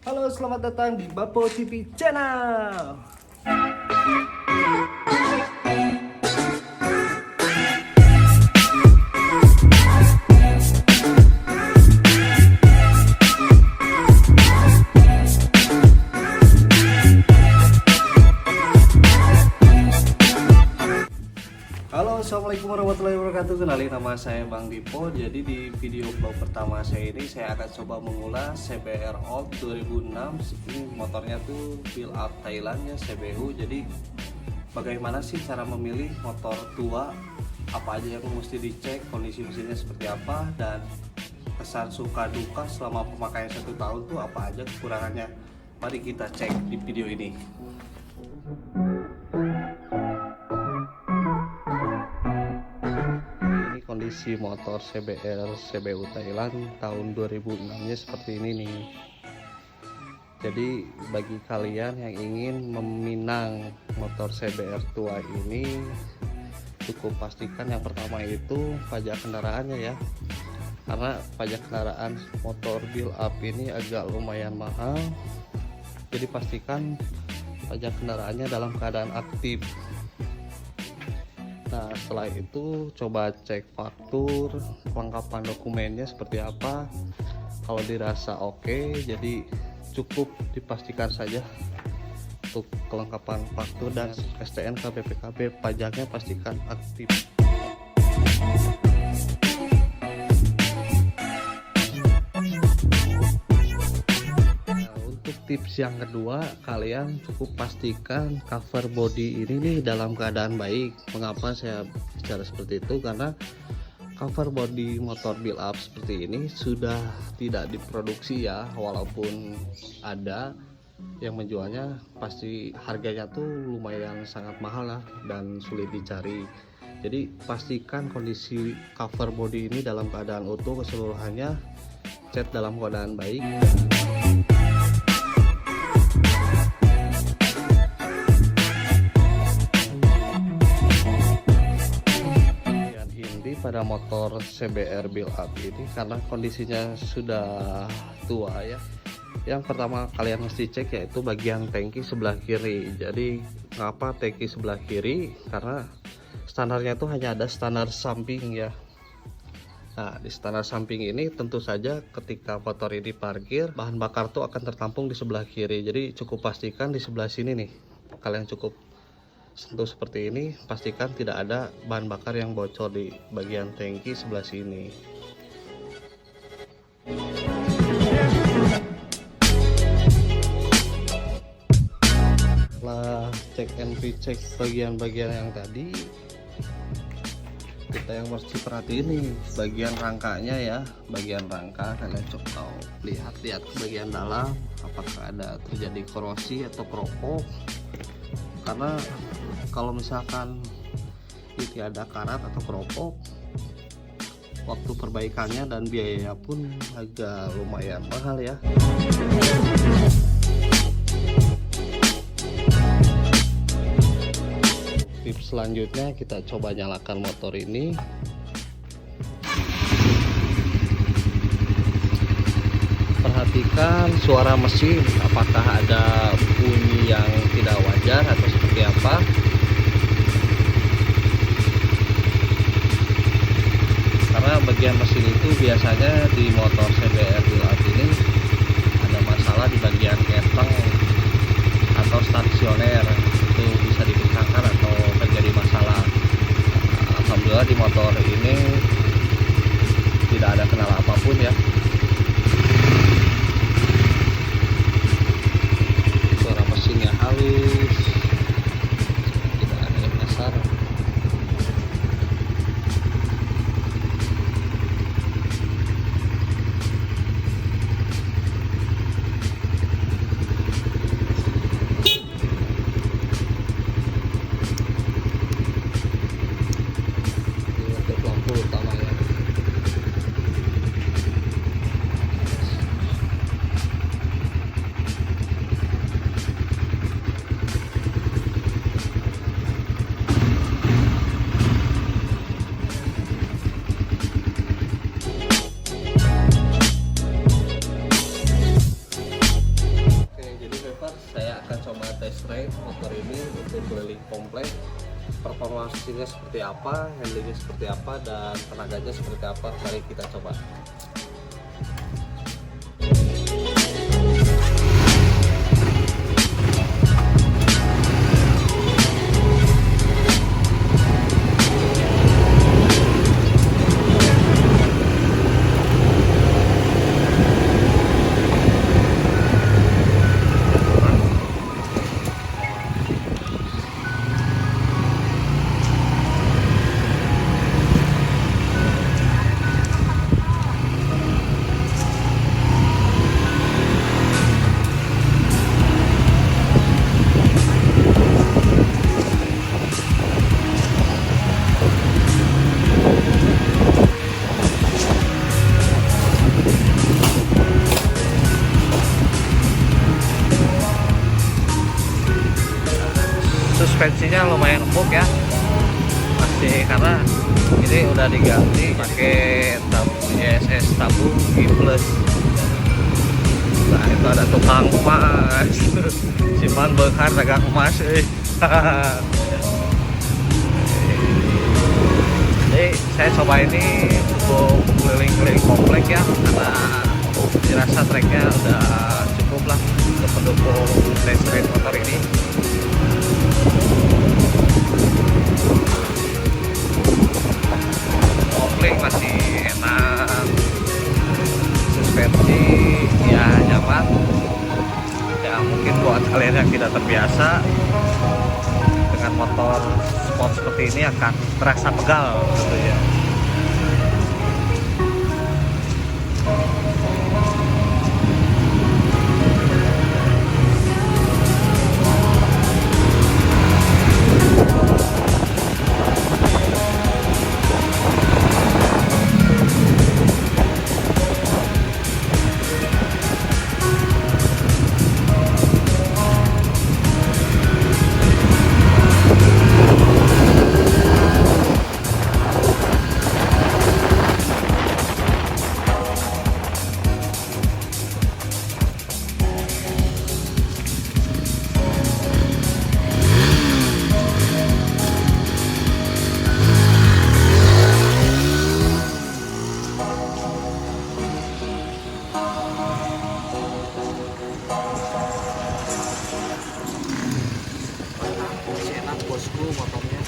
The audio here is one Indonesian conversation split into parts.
Halo, selamat datang di Bapo TV Channel. Halo, assalamualaikum warahmatullahi wabarakatuh. Kenalin, nama saya Bang Dipo. Jadi di video vlog pertama saya ini saya akan coba mengulas CBR Old 2006. Ini motornya tuh build up Thailand ya, CBU. Jadi bagaimana sih cara memilih motor tua? Apa aja yang mesti dicek, kondisi mesinnya seperti apa, dan kesan suka duka selama pemakaian 1 tahun tuh apa aja kekurangannya. Mari kita cek di video ini. Kondisi motor CBR CBU Thailand tahun 2006 nya seperti ini nih. Jadi bagi kalian yang ingin meminang motor CBR tua ini, cukup pastikan yang pertama itu pajak kendaraannya ya, karena pajak kendaraan motor build up ini agak lumayan mahal. Jadi pastikan pajak kendaraannya dalam keadaan aktif. Nah, setelah itu coba cek faktur, kelengkapan dokumennya seperti apa. Kalau dirasa oke, jadi cukup dipastikan saja untuk kelengkapan faktur dan STNK BPKB, pajaknya pastikan aktif. Tips yang kedua, kalian cukup pastikan cover body ini nih dalam keadaan baik. Mengapa saya bicara seperti itu? Karena cover body motor build up seperti ini sudah tidak diproduksi ya, walaupun ada yang menjualnya, pasti harganya tuh lumayan sangat mahal lah dan sulit dicari. Jadi pastikan kondisi cover body ini dalam keadaan utuh keseluruhannya, cat dalam keadaan baik. Pada motor CBR build up ini, karena kondisinya sudah tua ya, yang pertama kalian mesti cek yaitu bagian tangki sebelah kiri. Jadi ngapa tangki sebelah kiri? Karena standarnya itu hanya ada standar samping ya. Nah, di standar samping ini tentu saja ketika motor ini parkir, bahan bakar tuh akan tertampung di sebelah kiri. Jadi cukup pastikan di sebelah sini nih, kalian cukup sentuh seperti ini, pastikan tidak ada bahan bakar yang bocor di bagian tangki sebelah sini. Setelah cek and recheck bagian-bagian yang tadi, kita yang mesti perhatiin nih bagian rangkanya ya. Bagian rangka kalian coba lihat ke bagian dalam, apakah ada terjadi korosi atau keropok. Karena kalau misalkan tidak ada karat atau keropok, waktu perbaikannya dan biaya pun agak lumayan mahal ya. Tips selanjutnya, kita coba nyalakan motor ini. Perhatikan suara mesin, apakah ada bunyi yang tidak wajar atau seperti apa. Karena bagian mesin itu biasanya di motor CBR build up ini ada masalah di bagian keteng atau stasioner, itu bisa dipecahkan atau terjadi masalah. Alhamdulillah di motor ini tidak ada kendala apapun ya. Halus, tidak ada yang kasar. ride motor ini untuk keliling komplek. Performasinya seperti apa, handlingnya seperti apa, dan tenaganya seperti apa, mari kita coba. Suspensinya lumayan empuk ya, masih karena ini udah diganti pakai ESS tabung G+. Nah itu ada tukang emas, simpan bekar dagang emas. Jadi saya coba ini untuk keliling-keliling komplek ya, karena dirasa treknya udah cukup lah untuk pendukung test ride motor ini. Kopling masih enak, suspensi ya nyaman ya, mungkin buat kalian yang tidak terbiasa dengan motor sport seperti ini akan terasa pegal gitu ya. Bosku motornya.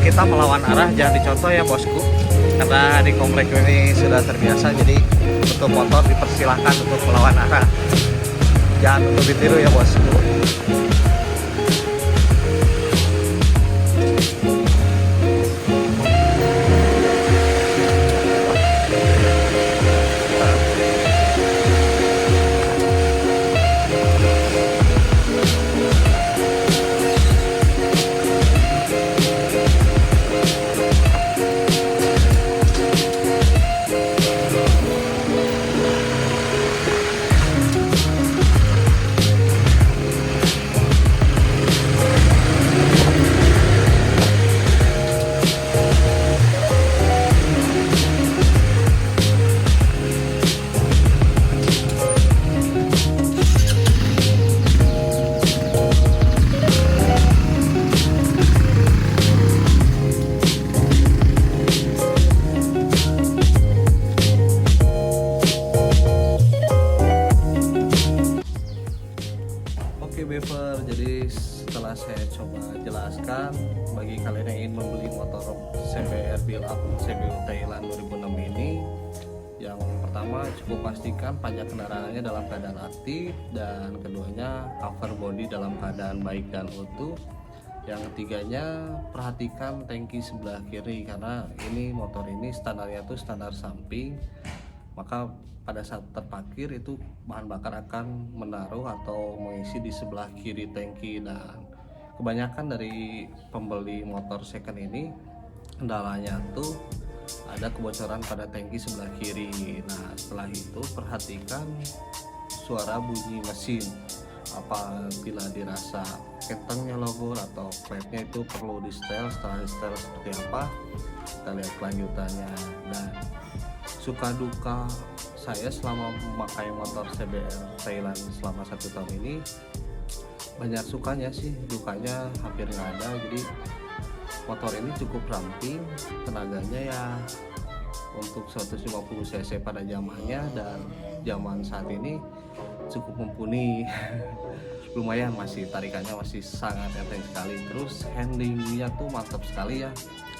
Kita melawan arah jangan dicontoh ya bosku, karena di komplek ini sudah terbiasa. Jadi untuk motor dipersilahkan untuk melawan arah, jangan untuk ditiru ya bosku. kalian yang ingin membeli motor CBR Build Up CBU Thailand 2006 ini, yang pertama cukup pastikan pajak kendaraannya dalam keadaan aktif, dan keduanya cover body dalam keadaan baik dan utuh. Yang ketiganya, perhatikan tangki sebelah kiri, karena ini motor ini standarnya tuh standar samping, maka pada saat terparkir itu bahan bakar akan menaruh atau mengisi di sebelah kiri tangki. Dan kebanyakan dari pembeli motor second ini kendalanya tuh ada kebocoran pada tangki sebelah kiri. Nah, setelah itu perhatikan suara bunyi mesin. Apabila dirasa ketengnya logor atau klepnya itu perlu di setel. Setelah di setel seperti apa, kita lihat kelanjutannya. Dan suka duka saya selama memakai motor CBR Thailand selama 1 tahun ini, banyak sukanya sih, dukanya hampir nggak ada. Jadi motor ini cukup ramping, tenaganya ya untuk 150 cc pada zamannya, dan zaman saat ini cukup mumpuni. Lumayan, masih tarikannya masih sangat enteng sekali. Terus handlingnya tuh mantap sekali ya,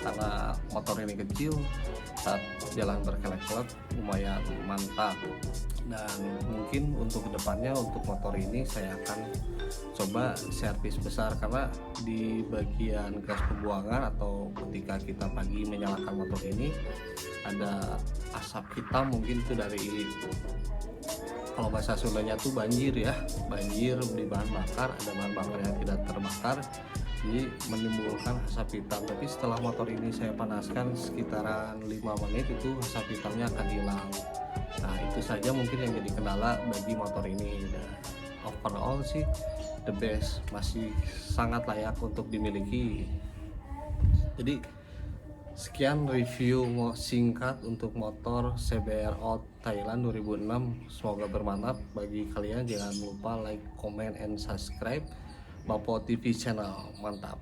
karena motor ini kecil, saat jalan berkelek-kelek lumayan mantap. Dan mungkin untuk kedepannya untuk motor ini saya akan coba servis besar, karena di bagian gas pembuangan atau ketika kita pagi menyalakan motor ini ada asap hitam, mungkin itu dari, kalau bahasa Sundanya tuh banjir ya, banjir di bahan bakar, ada bahan bakar yang tidak terbakar, jadi menimbulkan asap hitam. Tapi setelah motor ini saya panaskan sekitaran 5 menit, itu asap hitamnya akan hilang. Nah, itu saja mungkin yang jadi kendala bagi motor ini. Dan overall sih the best, masih sangat layak untuk dimiliki. Jadi sekian review singkat untuk motor CBR Out Thailand 2006. Semoga bermanfaat bagi kalian. Jangan lupa like, comment, and subscribe Bapo TV channel. Mantap.